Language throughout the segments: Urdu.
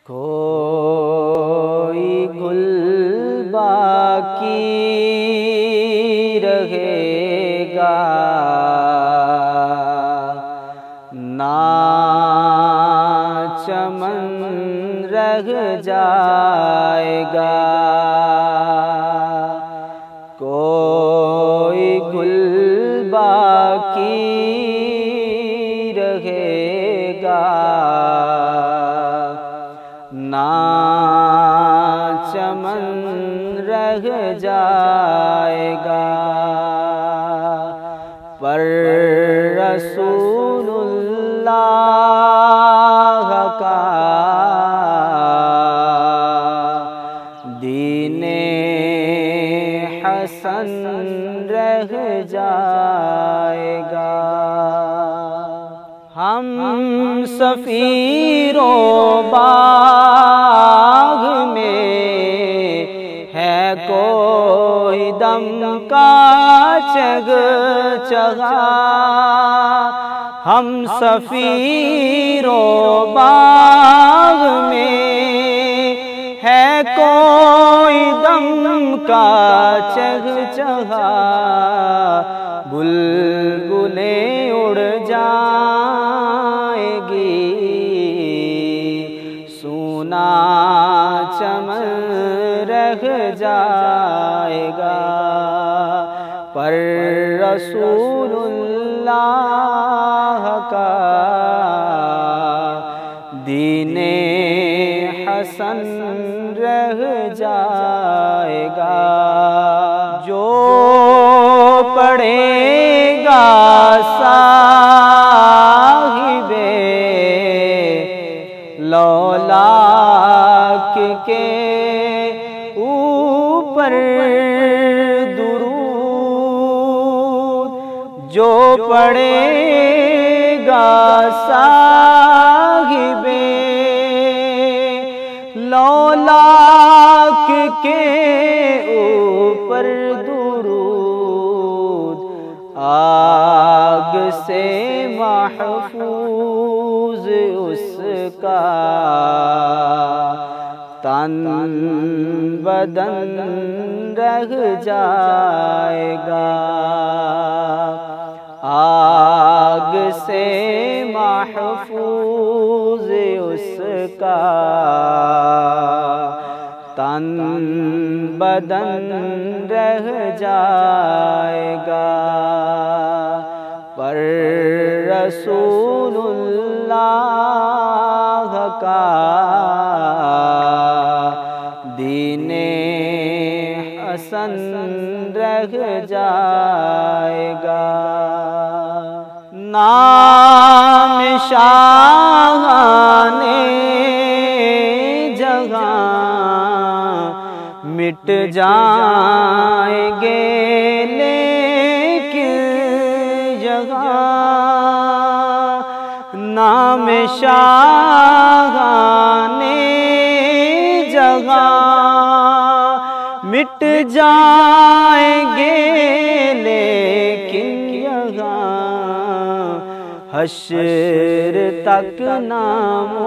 کوئی گل باقی رہے گا نہ چمن رہ جائے گا، کوئی گل باقی رہے گا نہ چمن رہ جائے گا، پر رسول اللہ کا دین حسن رہ جائے گا۔ ہم سفیر و باغ میں ہے کوئی دم کا چگ چگا، ہم سفیر و باغ میں ہے کوئی دم کا چگ چگا، بلبلیں اڑ جائیں گی سونا چمن رہ جائے گا، پر رسول اللہ کا دین حسن رہ جائے گا۔ جو پڑھے گا صاحب لولاک کے اوپر درود، جو پڑھے گا صاحب لولاک کے اوپر درود، آگ سے محفوظ اس کا تن بدن رہ جائے گا، آگ سے محفوظ اس کا تن بدن رہ جائے گا، پر رسول اللہ کا دین حسن رہ جائے گا۔ نام شاہان جہاں مٹ جائیں گے لیکن جہاں نام شاہان جہاں مٹ جائیں گے لیکن یہاں حشر تک نام و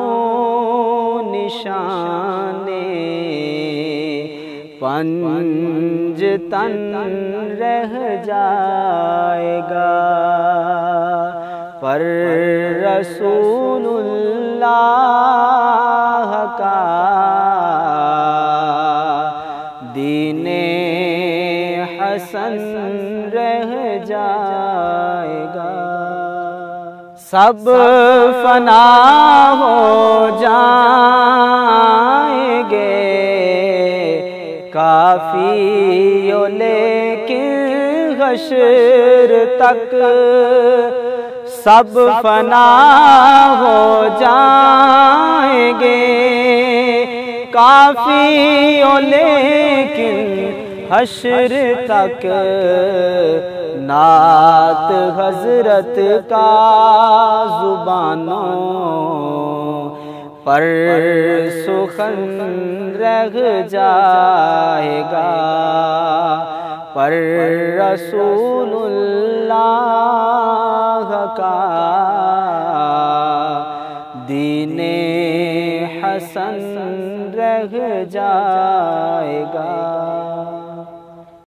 نشان پنج تن رہ جائے گا، پر رسول اللہ کا دین حسن رہ جائے گا۔ سب فنا ہو جائیں گے کافی لیکن حشر تک سب فنا ہو جائیں گے کافی لیکن حشر تک نعت حضرت کا زبانوں پر سخن رہ جائے گا، پر رسول اللہ کا دین حسن رہ جائے گا۔